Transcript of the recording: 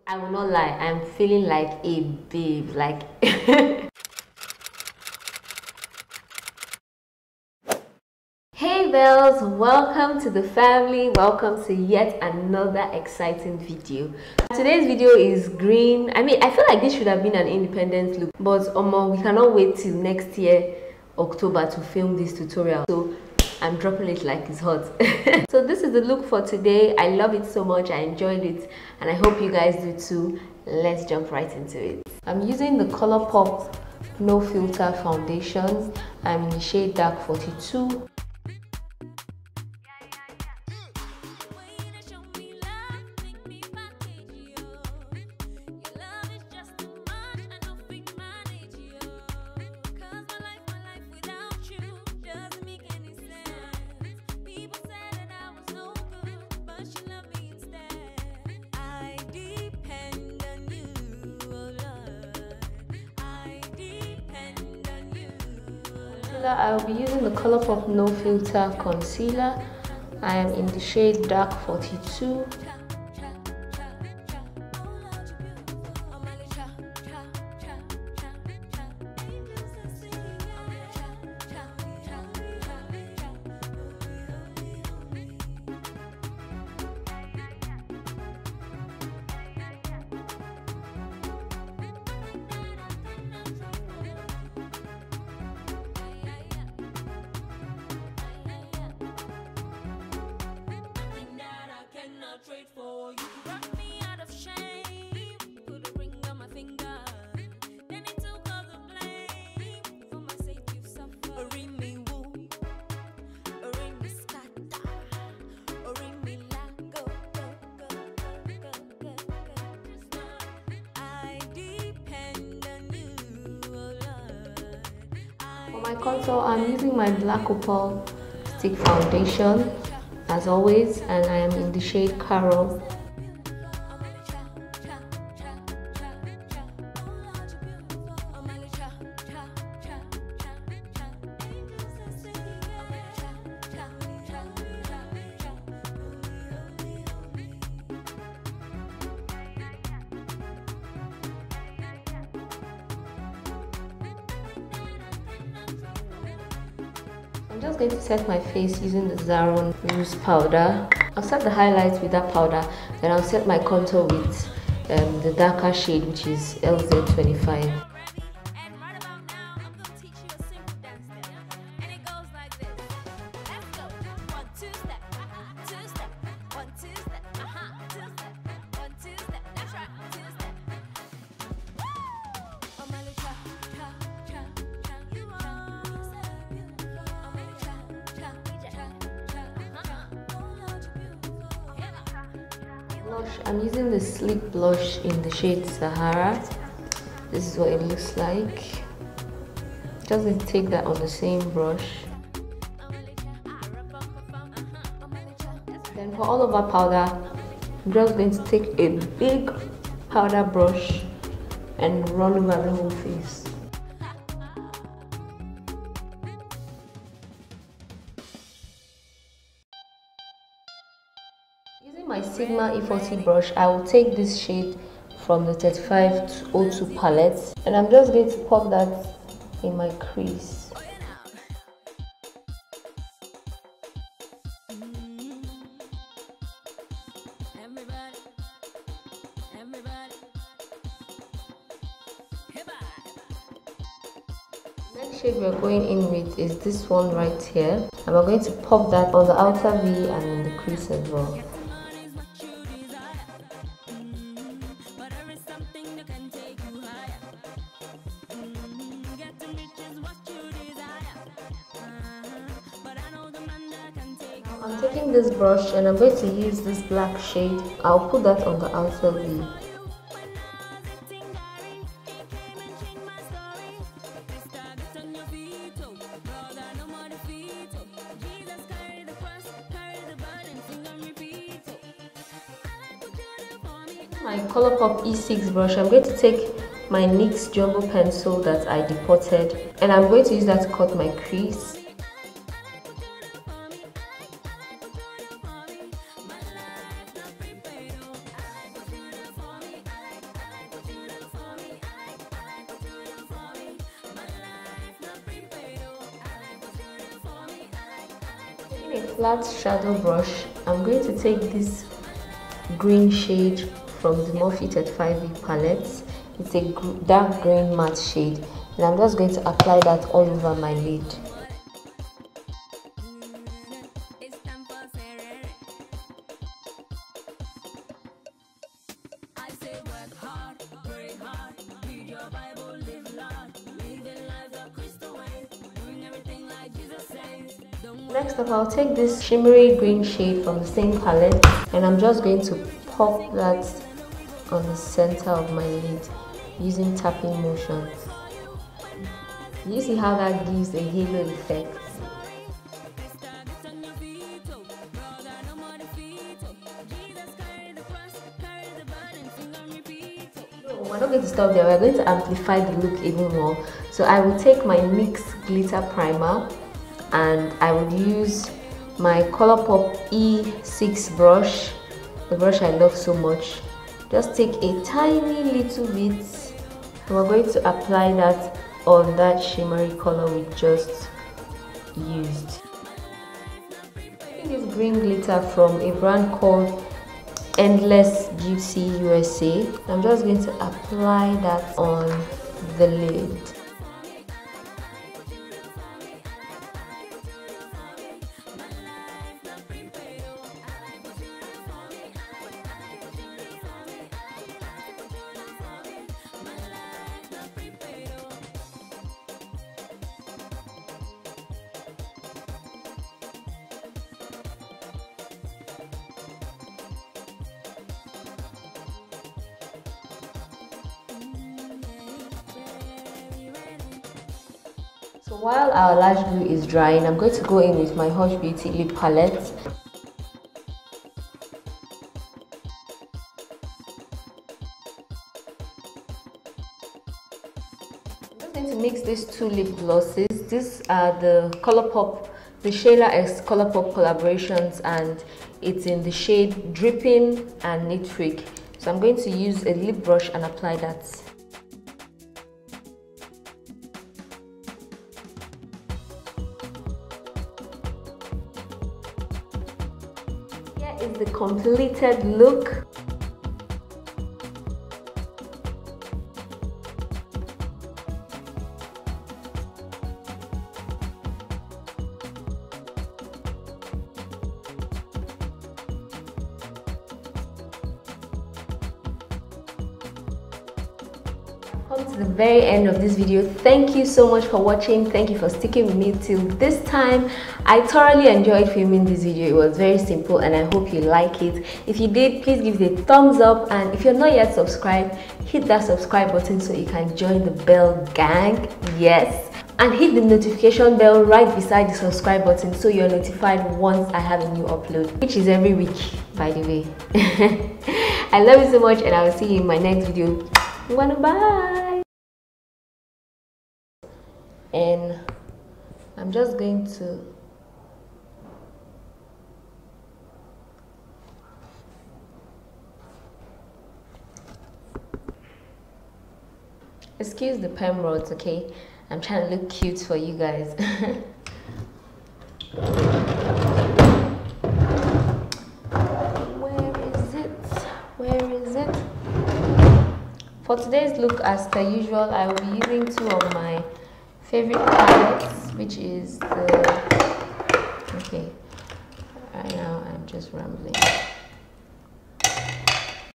I will not lie, I'm feeling like a babe, like Hey Bells, welcome to the family, welcome to yet another exciting video. Today's video is green. I mean, I feel like this should have been an independent look, but we cannot wait till next year October to film this tutorial, so I'm dropping it like it's hot. So this is the look for today. I love it so much, I enjoyed it, and I hope you guys do too. Let's jump right into it. I'm using the Colourpop No Filter foundation. I'm in the shade Dark 42. I'll be using the Colourpop No Filter Concealer. I am in the shade Dark 42. For my contour, I'm using my black Opal stick foundation as always, and I am in the shade Carob. I'm just going to set my face using the Zaron loose powder. I'll set the highlights with that powder, then I'll set my contour with the darker shade, which is LZ25. I'm using the sleek blush in the shade Sahara. This is what it looks like. Just going to take that on the same brush. Then for all over powder, I'm just going to take a big powder brush and run over the whole face. Using my Sigma E40 brush, I will take this shade from the 3502 palette, and I'm just going to pop that in my crease. The next shade we're going in with is this one right here, and we're going to pop that on the outer V and in the crease as well. I'm taking this brush and I'm going to use this black shade. I'll put that on the outer V. My Colourpop E6 brush, I'm going to take my NYX jumbo pencil that I depotted, and I'm going to use that to cut my crease. A flat shadow brush, I'm going to take this green shade from the Morphe 35V palette. It's a dark green matte shade, and I'm just going to apply that all over my lid. Next up, I'll take this shimmery green shade from the same palette, and I'm just going to pop that on the center of my lid using tapping motion. You see how that gives a halo effect? We're not going to stop there, we're going to amplify the look even more. So I will take my NYX Glitter Primer, and I will use my Colourpop E6 brush, the brush I love so much. Just take a tiny little bit, and we're going to apply that on that shimmery color we just used. This green glitter from a brand called Endless Beauty USA. I'm just going to apply that on the lid. So while our lash glue is drying, I'm going to go in with my Hushbeautyng Lip Palette. I'm just going to mix these two lip glosses. These are the Colourpop, the Shayla X Colourpop collaborations, and it's in the shade Dripping and Knit Freak. So I'm going to use a lip brush and apply that. Is the completed look. Come to the very end of this video. Thank you so much for watching. Thank you for sticking with me till this time. I thoroughly enjoyed filming this video. It was very simple, and I hope you like it. If you did, please give it a thumbs up, and if you're not yet subscribed, hit that subscribe button so you can join the Belle gang. Yes, and hit the notification bell right beside the subscribe button so you're notified once I have a new upload, which is every week, by the way. I love you so much, and I will see you in my next video. Bye. And I'm just going to excuse the pen rods, okay? I'm trying to look cute for you guys. Where is it? For today's look, as per usual, I will be using two of my favorite palettes, which is the, okay, right now I'm just rambling.